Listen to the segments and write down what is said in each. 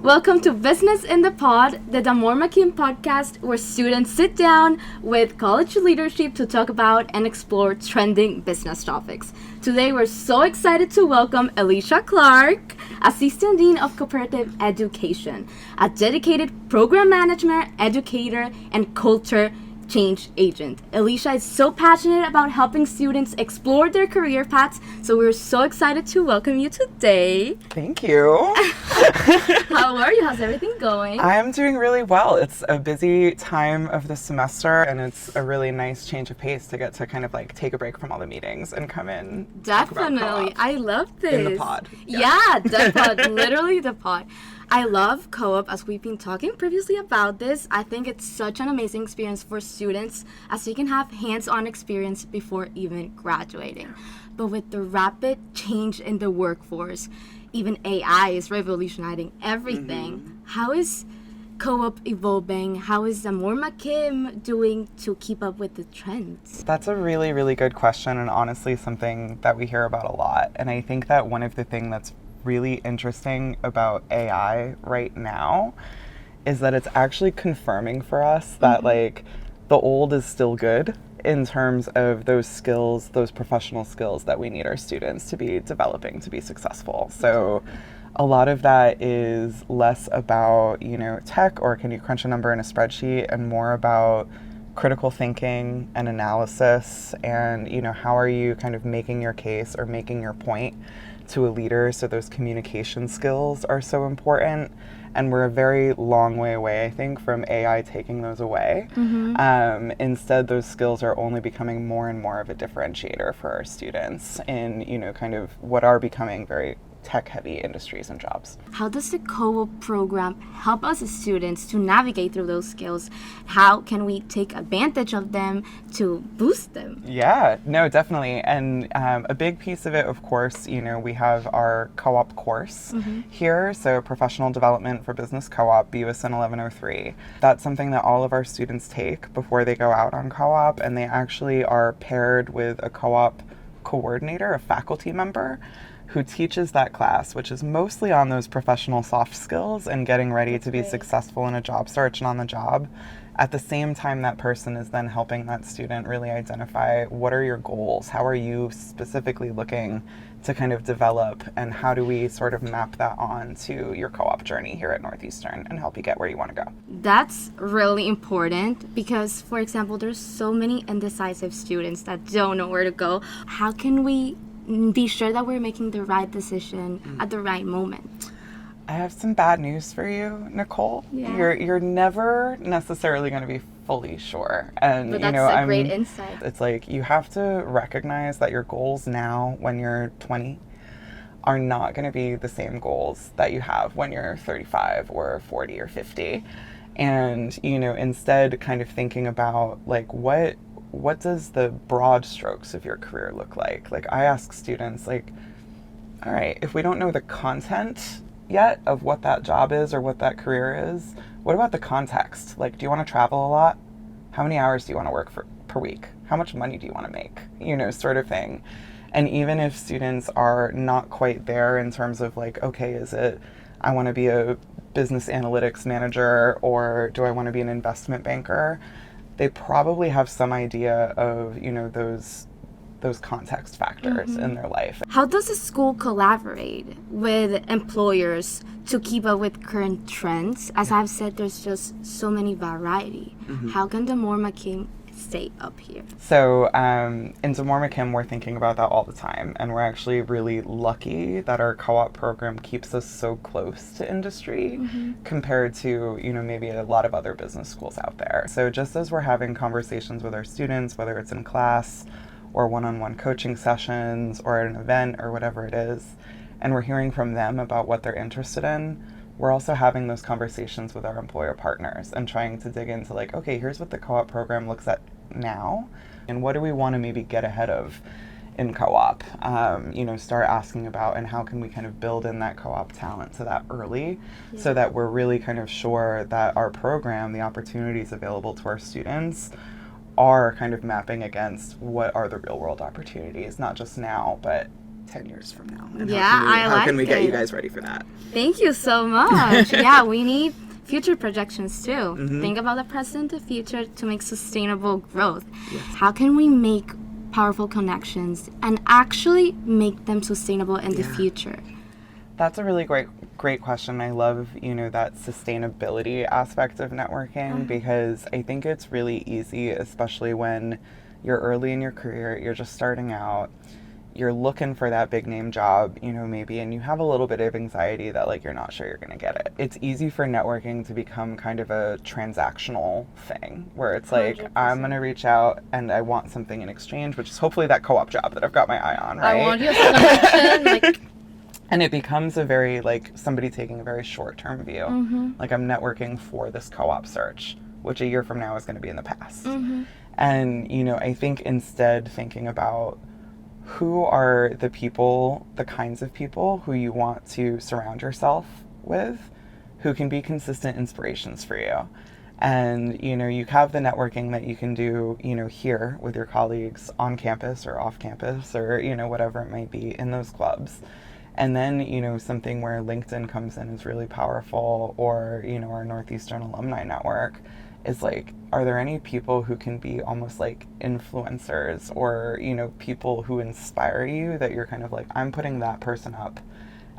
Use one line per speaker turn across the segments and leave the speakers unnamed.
Welcome to Business in the Pod, the Damor McKim podcast, where students sit down with college leadership to talk about and explore trending business topics. Today, we're so excited to welcome Elisha Clark, Assistant Dean of Cooperative Education, a dedicated program manager, educator, and culture change agent. Elisha is so passionate about helping students explore their career paths, so we're so excited to welcome you today.
Thank you.
How are you? How's everything going?
I'm doing really well. It's a busy time of the semester, and it's a really nice change of pace to get to kind of like take a break from all the meetings and come in.
Definitely. I love this.
In the pod.
Yeah, the pod. Literally the pod. I love co-op, as we've been talking previously about this. I think it's such an amazing experience for students as they can have hands-on experience before even graduating. But with the rapid change in the workforce, even AI is revolutionizing everything. Mm-hmm. How is co-op evolving? How is Damor McKim doing to keep up with the trends?
That's a really, really good question, and honestly something that we hear about a lot. And I think that one of the things that's really interesting about AI right now is that it's actually confirming for us that like the old is still good in terms of those skills, those professional skills that we need our students to be developing to be successful. So a lot of that is less about, tech or can you crunch a number in a spreadsheet, and more about critical thinking and analysis and, how are you kind of making your case or making your point to a leader. So those communication skills are so important, and we're a very long way away, I think, from AI taking those away. Mm-hmm. Instead, those skills are only becoming more and more of a differentiator for our students in, kind of what are becoming very tech-heavy industries and jobs.
How does the co-op program help us as students to navigate through those skills? How can we take advantage of them to boost them?
Yeah, no, definitely. And a big piece of it, of course, we have our co-op course here. So Professional Development for Business Co-op, BUSN 1103. That's something that all of our students take before they go out on co-op, and they actually are paired with a co-op coordinator, a faculty member, who teaches that class, which is mostly on those professional soft skills and getting ready to be successful in a job search and on the job. At the same time, that person is then helping that student really identify what are your goals, how are you specifically looking to kind of develop, and how do we sort of map that on to your co-op journey here at Northeastern and help you get where you want to go.
That's really important because, for example, there's so many indecisive students that don't know where to go. How can we be sure that we're making the right decision at the right moment?
I have some bad news for you, Nicole.
Yeah.
You're never necessarily going to be fully sure. And
but that's a great insight.
It's like you have to recognize that your goals now when you're 20 are not going to be the same goals that you have when you're 35 or 40 or 50. And, instead kind of thinking about like what does the broad strokes of your career look like? Like I ask students like, all right, if we don't know the content yet of what that job is or what that career is, what about the context? Like, do you want to travel a lot? How many hours do you want to work per week? How much money do you want to make? Sort of thing. And even if students are not quite there in terms of like, okay, is it, I want to be a business analytics manager or do I want to be an investment banker? They probably have some idea of, those context factors in their life.
How does a school collaborate with employers to keep up with current trends? As I've said, there's just so many variety. How can Damor McKim stay up here?
So in Damor McKim, we're thinking about that all the time. And we're actually really lucky that our co-op program keeps us so close to industry compared to, maybe a lot of other business schools out there. So just as we're having conversations with our students, whether it's in class or one-on-one coaching sessions or at an event or whatever it is, and we're hearing from them about what they're interested in, we're also having those conversations with our employer partners and trying to dig into like, okay, here's what the co-op program looks at now, and what do we want to maybe get ahead of in co-op, start asking about, and how can we kind of build in that co-op talent to that early so that we're really kind of sure that our program, the opportunities available to our students are kind of mapping against what are the real world opportunities, not just now, but 10 years from now? And
Yeah,
how can we get you
it.
guys ready for that?
Thank you so much. Yeah, we need future projections too.
Mm-hmm.
Think about the present, the future to make sustainable growth.
Yes.
How can we make powerful connections and actually make them sustainable in the future?
That's a really great question. I love, that sustainability aspect of networking because I think it's really easy, especially when you're early in your career, you're just starting out, you're looking for that big name job, maybe, and you have a little bit of anxiety that like you're not sure you're going to get it. It's easy for networking to become kind of a transactional thing where it's like
100%.
I'm going to reach out and I want something in exchange, which is hopefully that co-op job that I've got my eye on, right?
I want your connection.
And it becomes a very, like, somebody taking a very short-term view.
Mm-hmm.
Like, I'm networking for this co-op search, which a year from now is going to be in the past.
Mm-hmm.
And, I think instead thinking about who are the people, the kinds of people who you want to surround yourself with, who can be consistent inspirations for you. And, you have the networking that you can do, here with your colleagues on campus or off campus or, whatever it might be in those clubs. And then, something where LinkedIn comes in is really powerful, or, our Northeastern Alumni Network is like, are there any people who can be almost like influencers or, people who inspire you that you're kind of like, I'm putting that person up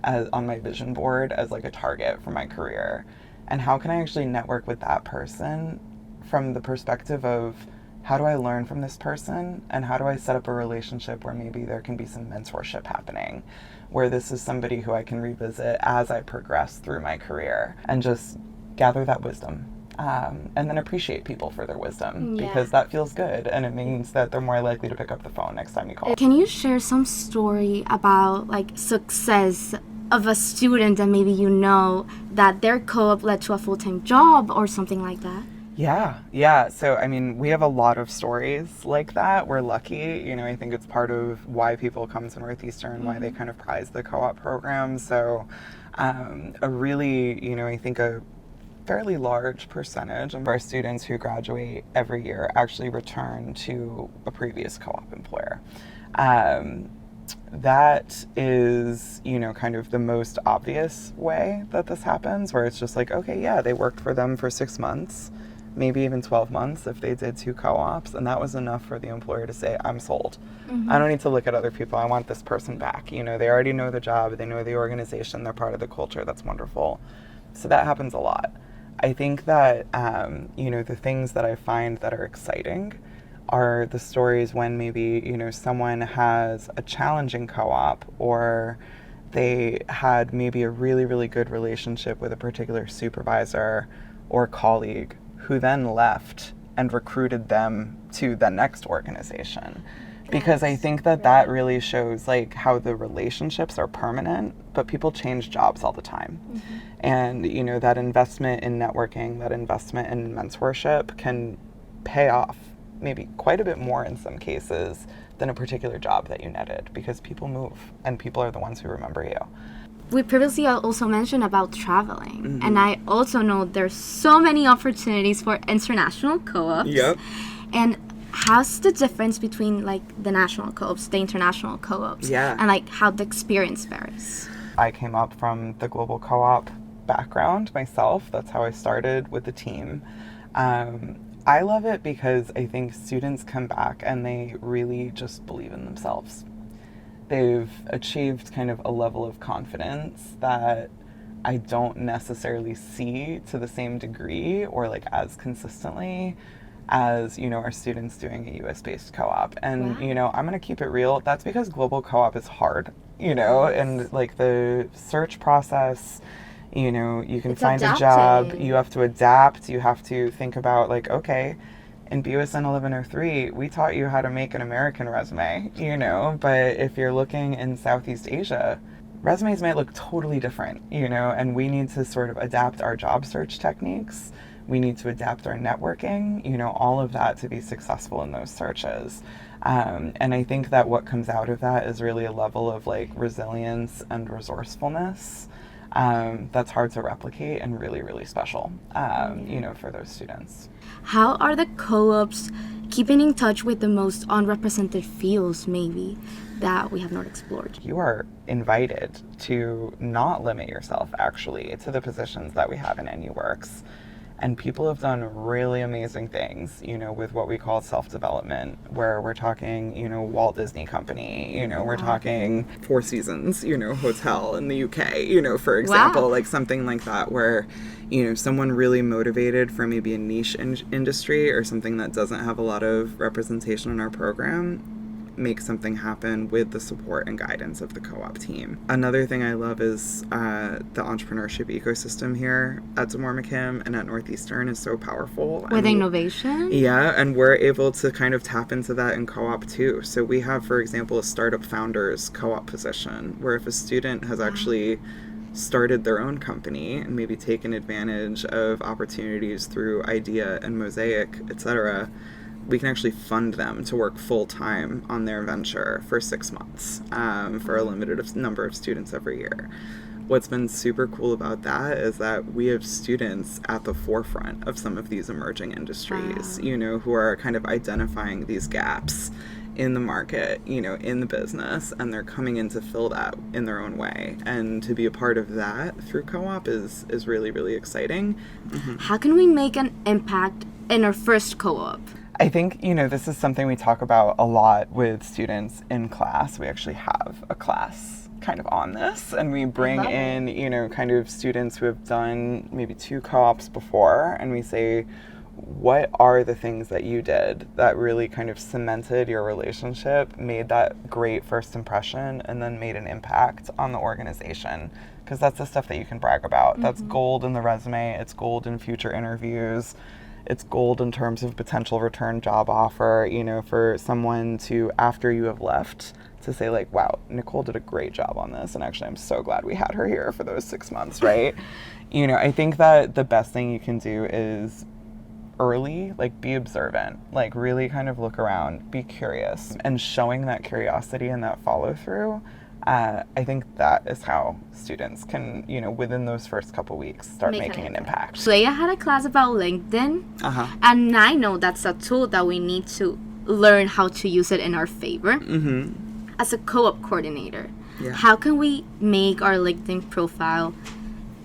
as on my vision board as like a target for my career. And how can I actually network with that person from the perspective of how do I learn from this person and how do I set up a relationship where maybe there can be some mentorship happening, where this is somebody who I can revisit as I progress through my career and just gather that wisdom. And then appreciate people for their wisdom because that feels good and it means that they're more likely to pick up the phone next time you call.
Can you share some story about like success of a student that maybe that their co-op led to a full-time job or something like that?
Yeah. So, we have a lot of stories like that. We're lucky. I think it's part of why people come to Northeastern, why they kind of prize the co-op program. So, a really, I think a fairly large percentage of our students who graduate every year actually return to a previous co-op employer. That is, kind of the most obvious way that this happens, where it's just like, okay, yeah, they worked for them for 6 months. Maybe even 12 months if they did 2 co-ops, and that was enough for the employer to say, I'm sold. I don't need to look at other people. I want this person back. They already know the job, they know the organization, they're part of the culture. That's wonderful. So that happens a lot. I think that, the things that I find that are exciting are the stories when maybe, someone has a challenging co-op or they had maybe a really, really good relationship with a particular supervisor or colleague who then left and recruited them to the next organization. Because I think that really shows like how the relationships are permanent, but people change jobs all the time. And, that investment in networking, that investment in mentorship can pay off maybe quite a bit more in some cases than a particular job that you netted, because people move and people are the ones who remember you.
We previously also mentioned about traveling, and I also know there's so many opportunities for international co-ops.
Yep.
And how's the difference between like the national co-ops, the international co-ops, and like how the experience varies?
I came up from the global co-op background myself. That's how I started with the team. I love it because I think students come back and they really just believe in themselves. They've achieved kind of a level of confidence that I don't necessarily see to the same degree or like as consistently as, our students doing a US-based co-op. And, I'm going to keep it real. That's because global co-op is hard, and like the search process, you can find a job, you have to adapt, you have to think about like, okay, in BUSN 1103, we taught you how to make an American resume, but if you're looking in Southeast Asia, resumes might look totally different, and we need to sort of adapt our job search techniques. We need to adapt our networking, all of that to be successful in those searches. And I think that what comes out of that is really a level of like resilience and resourcefulness that's hard to replicate and really, really special, for those students.
how are the co-ops keeping in touch with the most unrepresented fields, maybe, that we have not explored?
You are invited to not limit yourself, actually, to the positions that we have in NUWorks. And people have done really amazing things, with what we call self-development, where we're talking, Walt Disney Company, we're talking Four Seasons, hotel in the UK, for example, like something like that, where, someone really motivated for maybe a niche industry or something that doesn't have a lot of representation in our program, make something happen with the support and guidance of the co-op team. Another thing I love is the entrepreneurship ecosystem here at DeMoore McKim and at Northeastern is so powerful.
With innovation?
Yeah, and we're able to kind of tap into that in co-op too. So we have, for example, a startup founders co-op position where if a student has actually started their own company and maybe taken advantage of opportunities through Idea and Mosaic, etc., we can actually fund them to work full-time on their venture for 6 months for a limited number of students every year. What's been super cool about that is that we have students at the forefront of some of these emerging industries, who are kind of identifying these gaps in the market, in the business, and they're coming in to fill that in their own way. And to be a part of that through co-op is really, really exciting. Mm-hmm.
How can we make an impact in our first co-op?
I think, this is something we talk about a lot with students in class. We actually have a class kind of on this, and we bring in, kind of students who have done maybe 2 co-ops before, and we say, what are the things that you did that really kind of cemented your relationship, made that great first impression, and then made an impact on the organization? Because that's the stuff that you can brag about. Mm-hmm. That's gold in the resume. It's gold in future interviews. It's gold in terms of potential return job offer, for someone to, after you have left, to say like, wow, Nicole did a great job on this. And actually, I'm so glad we had her here for those 6 months, right? I think that the best thing you can do is early, like be observant, like really kind of look around, be curious, and showing that curiosity and that follow through. I think that is how students can, within those first couple weeks, start making an impact.
So I had a class about LinkedIn, and I know that's a tool that we need to learn how to use it in our favor. Mm-hmm. As a co-op coordinator, how can we make our LinkedIn profile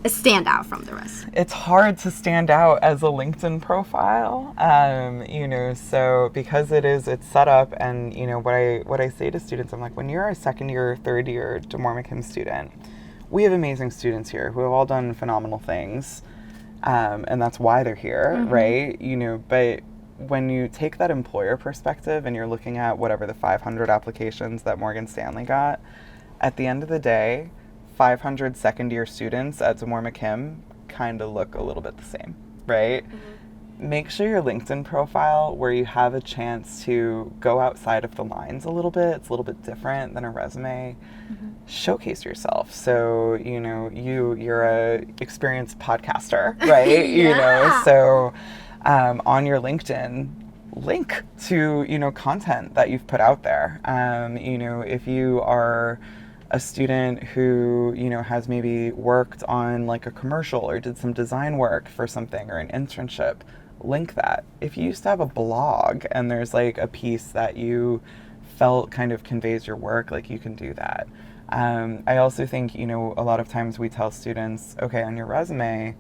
stand out from the rest?
It's hard to stand out as a LinkedIn profile, so because it's set up, and what I say to students, I'm like, when you're a second year, third year DeMoore McKim student, we have amazing students here who have all done phenomenal things, and that's why they're here, mm-hmm. right? But when you take that employer perspective and you're looking at whatever the 500 applications that Morgan Stanley got, at the end of the day, 500 second-year students at DeMoore McKim kind of look a little bit the same, right? Mm-hmm. Make sure your LinkedIn profile, where you have a chance to go outside of the lines a little bit, it's a little bit different than a resume, mm-hmm. showcase yourself. So, you're a experienced podcaster, right? So on your LinkedIn, link to, content that you've put out there. If you are a student who, has maybe worked on like a commercial or did some design work for something or an internship, link that. If you used to have a blog and there's like a piece that you felt kind of conveys your work, like you can do that. I also think, a lot of times we tell students, okay, on your resume,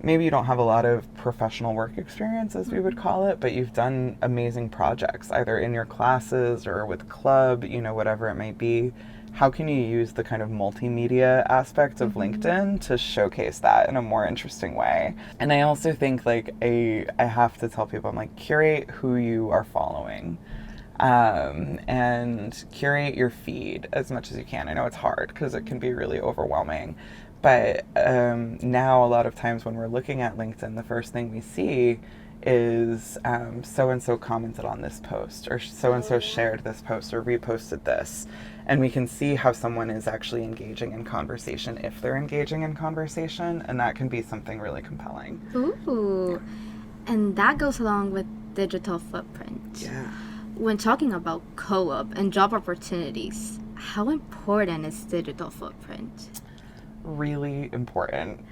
maybe you don't have a lot of professional work experience, as we would call it, but you've done amazing projects, either in your classes or with club, whatever it might be. How can you use the kind of multimedia aspect of mm-hmm. LinkedIn to showcase that in a more interesting way? And I also think I have to tell people, I'm like, curate who you are following. And curate your feed as much as you can. I know it's hard because it can be really overwhelming. But now a lot of times when we're looking at LinkedIn, the first thing we see is so-and-so commented on this post, or so-and-so shared this post or reposted this. And we can see how someone is actually engaging in conversation, if they're engaging in conversation, and that can be something really compelling.
Ooh, and that goes along with digital footprint.
Yeah.
When talking about co-op and job opportunities, how important is digital footprint?
Really important.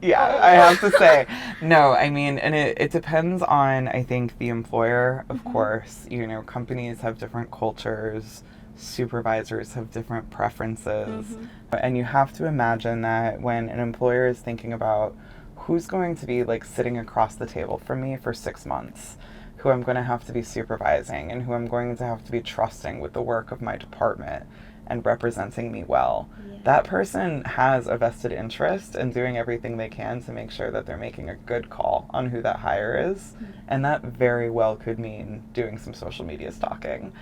Yeah, I have to say. No, I mean, and it depends on, I think, the employer, of course. You know, companies have different cultures, supervisors have different preferences. And you have to imagine that when an employer is thinking about who's going to be like sitting across the table from me for 6 months, who I'm going to have to be supervising, and who I'm going to have to be trusting with the work of my department and representing me well. That person has a vested interest in doing everything they can to make sure that they're making a good call on who that hire is. And that very well could mean doing some social media stalking.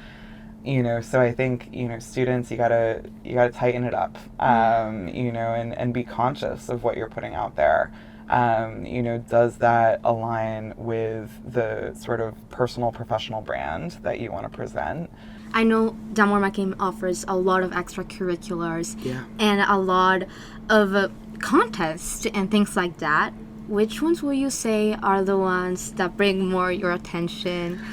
You know, so I think, you know, students, you gotta tighten it up, you know, and be conscious of what you're putting out there. You know, does that align with the sort of personal, professional brand that you want to present?
I know Damore McCain offers a lot of extracurriculars and a lot of contests and things like that. Which ones will you say are the ones that bring more your attention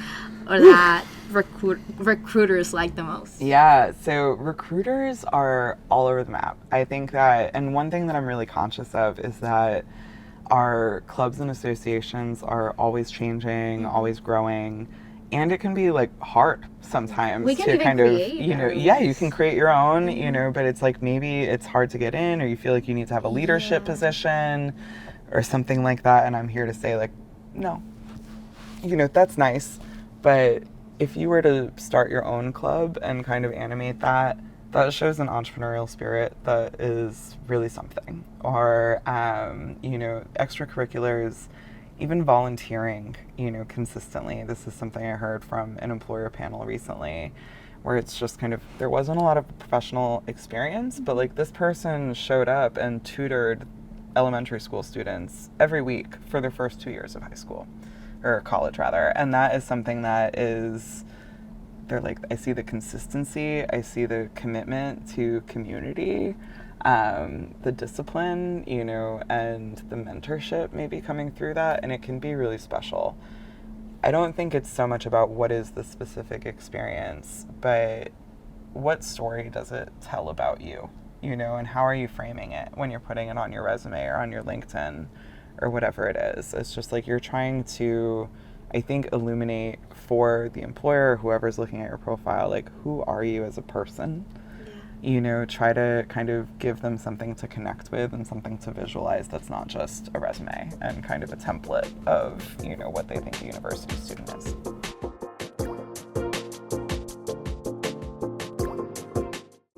or that recruiters like the most?
Yeah, so recruiters are all over the map. I think that, and one thing that I'm really conscious of is that our clubs and associations are always changing, always growing. And it can be like hard sometimes to kind of, you know, you can create your own, you know, but it's like maybe it's hard to get in, or you feel like you need to have a leadership position or something like that. And I'm here to say, like, no, you know, that's nice. But if you were to start your own club and kind of animate that, that shows an entrepreneurial spirit that is really something. Or, you know, extracurriculars, even volunteering, you know, consistently. This is something I heard from an employer panel recently, where it's just kind of, there wasn't a lot of professional experience, but like this person showed up and tutored elementary school students every week for their first 2 years of high school, or college rather. And that is something that is, they're like, I see the consistency, I see the commitment to community, the discipline, you know, and the mentorship maybe coming through that, and it can be really special. I don't think it's so much about what is the specific experience, but what story does it tell about you, you know, and how are you framing it when you're putting it on your resume or on your LinkedIn or whatever it is. It's just like you're trying to, I think, illuminate for the employer, whoever's looking at your profile, like, who are you as a person? You know, try to kind of give them something to connect with and something to visualize that's not just a resume and kind of a template of, you know, what they think a university student is.